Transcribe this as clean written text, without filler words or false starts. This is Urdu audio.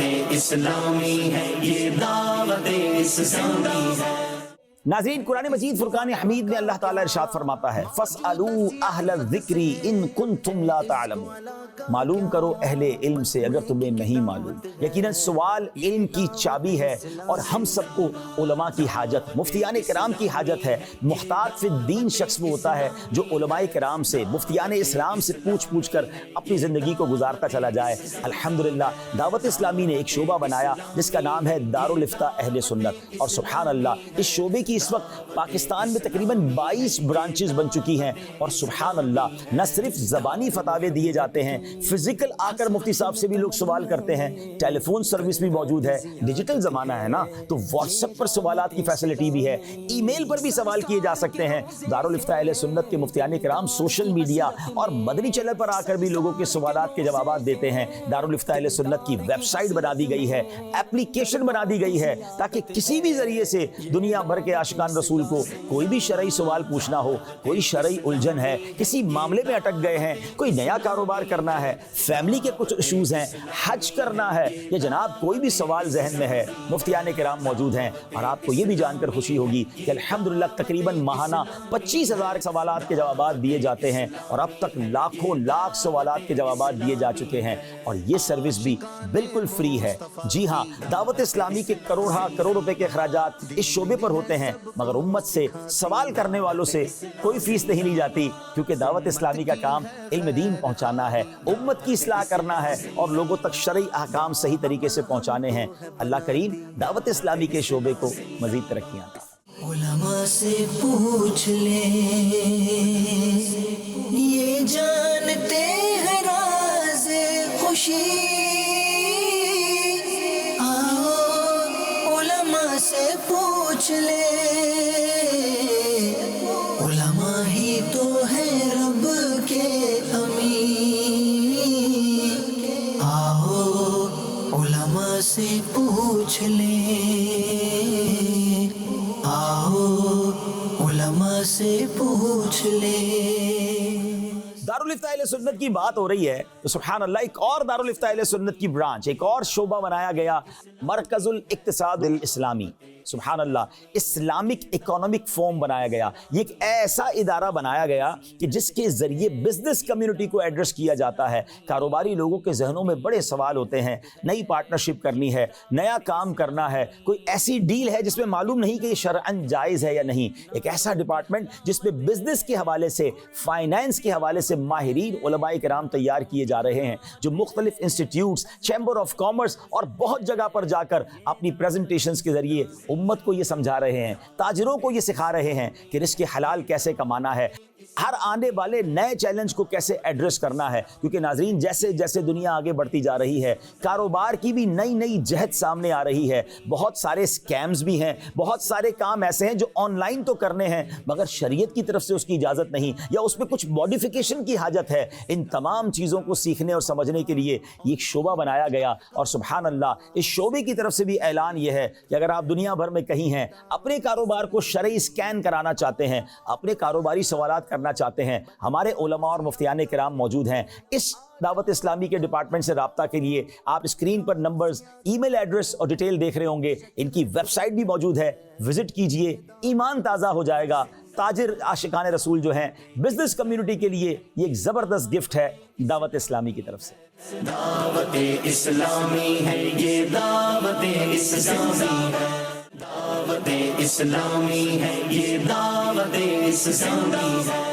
دعوت اسلامی ہے، یہ دعوت اسلامی ہے۔ ناظرین، قرآن مجید فرقان حمید میں اللہ تعالیٰ ارشاد فرماتا ہے فَاسْأَلُوا أَهْلَ الذِّكْرِ إِن كُنتُمْ لَا تَعْلَمُونَ، معلوم کرو اہل علم سے اگر تمہیں نہیں معلوم۔ یقیناً سوال علم کی چابی ہے اور ہم سب کو علماء کی حاجت، مفتیان کرام کی حاجت ہے۔ محتاط فی الدین شخص وہ ہوتا ہے جو علماء کرام سے، مفتیان اسلام سے پوچھ کر اپنی زندگی کو گزارتا چلا جائے۔ الحمدللہ دعوت اسلامی نے ایک شعبہ بنایا جس کا نام ہے دارالفتہ اہل سنت، اور سبحان اللہ اس شعبے کی اس وقت پاکستان میں تقریباً 22 برانچز بن چکی ہیں، اور سبحان اللہ نہ صرف زبانی فتاوے دیے جاتے ہیں، فزیکل آ کر مفتی صاحب سے بھی لوگ سوال کرتے ہیں، ٹیلی فون سروس بھی موجود ہے، ڈیجیٹل زمانہ ہے نا، تو واٹس ایپ پر سوالات کی فیسلٹی بھی ہے، ای میل پر بھی سوال کیے جا سکتے ہیں۔ دارالفتہ اہل سنت کے مفتیان کرام سوشل میڈیا اور مدنی چینل پر آ کر بھی لوگوں کے سوالات کے جوابات دیتے ہیں۔ دارالفتہ اہل سنت کی ویب سائٹ بنا دی گئی ہے، ایپلیکیشن بنا دی گئی ہے، تاکہ کسی بھی ذریعے سے دنیا بھر کے عاشقان رسول کو کوئی بھی شرعی سوال پوچھنا ہو، کوئی شرعی الجھن ہے، کسی معاملے میں اٹک گئے ہیں، کوئی نیا کاروبار کرنا ہے، فیملی کے کچھ ایشوز ہیں، حج کرنا ہے، یا جناب کوئی بھی سوال ذہن میں ہے، مفتیان کرام موجود ہیں۔ اور آپ کو یہ بھی جان کر خوشی ہوگی کہ الحمدللہ تقریباً ماہانہ 25,000 سوالات کے جوابات دیے جاتے ہیں، اور اب تک لاکھوں لاکھ سوالات کے جوابات دیے جا چکے ہیں، اور یہ سروس بھی بالکل فری ہے۔ جی ہاں، دعوت اسلامی کے کروڑ روپے کے اخراجات اس شعبے پر ہوتے ہیں، مگر امت سے، سوال کرنے والوں سے کوئی فیس نہیں لی جاتی، کیونکہ دعوت اسلامی کا کام علم دین پہنچانا ہے، امت کی اصلاح کرنا ہے، اور لوگوں تک شرعی احکام صحیح طریقے سے پہنچانے ہیں۔ اللہ کریم دعوت اسلامی کے شعبے کو مزید ترقیاں عطا فرمائے۔ علماء سے پوچھ لے، یہ جانتے ہیں راز خوشی، آؤ علماء سے پوچھ لے، علماء ہی تو ہے رب کے امین، آؤ علماء سے پوچھ لے، آؤ علماء سے پوچھ لے۔ دارالفتہ اہل سنت کی بات ہو رہی ہے تو سبحان اللہ ایک اور دارالفتہ اہل سنت کی برانچ، ایک اور شعبہ بنایا گیا، مرکز الاقتصاد الاسلامی۔ سبحان اللہ اسلامک اکانومک فورم بنایا گیا۔ یہ ایک ایسا ادارہ بنایا گیا کہ جس کے ذریعے بزنس کمیونٹی کو ایڈریس کیا جاتا ہے۔ کاروباری لوگوں کے ذہنوں میں بڑے سوال ہوتے ہیں، نئی پارٹنرشپ کرنی ہے، نیا کام کرنا ہے، کوئی ایسی ڈیل ہے جس میں معلوم نہیں کہ یہ شرعاً جائز ہے یا نہیں۔ ایک ایسا ڈپارٹمنٹ جس میں بزنس کے حوالے سے، فائنینس کے حوالے سے ماہرین علماء کرام تیار کیے جا رہے ہیں، جو مختلف انسٹیٹیوٹس، چیمبر آف کامرس اور بہت جگہ پر جا کر اپنی پریزنٹیشنز کے ذریعے امت کو یہ سمجھا رہے ہیں، تاجروں کو یہ سکھا رہے ہیں کہ رزق حلال کیسے کمانا ہے، ہر آنے والے نئے چیلنج کو کیسے ایڈریس کرنا ہے۔ کیونکہ ناظرین جیسے جیسے دنیا آگے بڑھتی جا رہی ہے، کاروبار کی بھی نئی جہت سامنے آ رہی ہے، بہت سارے سکیمز بھی ہیں، بہت سارے کام ایسے ہیں جو آن لائن تو کرنے ہیں مگر شریعت کی طرف سے اس کی اجازت نہیں، یا اس پہ کچھ ماڈیفیکیشن کی حاجت ہے۔ ان تمام چیزوں کو سیکھنے اور سمجھنے کے لیے یہ ایک شعبہ بنایا گیا، اور سبحان اللہ اس شعبے کی طرف سے بھی اعلان یہ ہے کہ اگر آپ دنیا بھر میں کہیں ہیں، اپنے کاروبار کو شرعی اسکین کرانا چاہتے ہیں، اپنے کاروباری سوالات کرنا چاہتے ہیں، ہمارے علماء اور مفتیان کرام موجود ہیں۔ اس دعوت اسلامی کے ڈپارٹمنٹ سے رابطہ کے لیے آپ اسکرین پر نمبرز، ای میل ایڈریس اور ڈیٹیل دیکھ رہے ہوں گے، ان کی ویب سائٹ بھی موجود ہے، وزٹ کیجئے، ایمان تازہ ہو جائے گا۔ تاجر عاشقان رسول جو ہیں، بزنس کمیونٹی کے لیے یہ ایک زبردست گفٹ ہے دعوت اسلامی کی طرف سے۔ دعوت اسلامی ہے، یہ دعوت اسلامی ہے، دعوت اسلامی ہے، یہ دعوت اسلامی ہے۔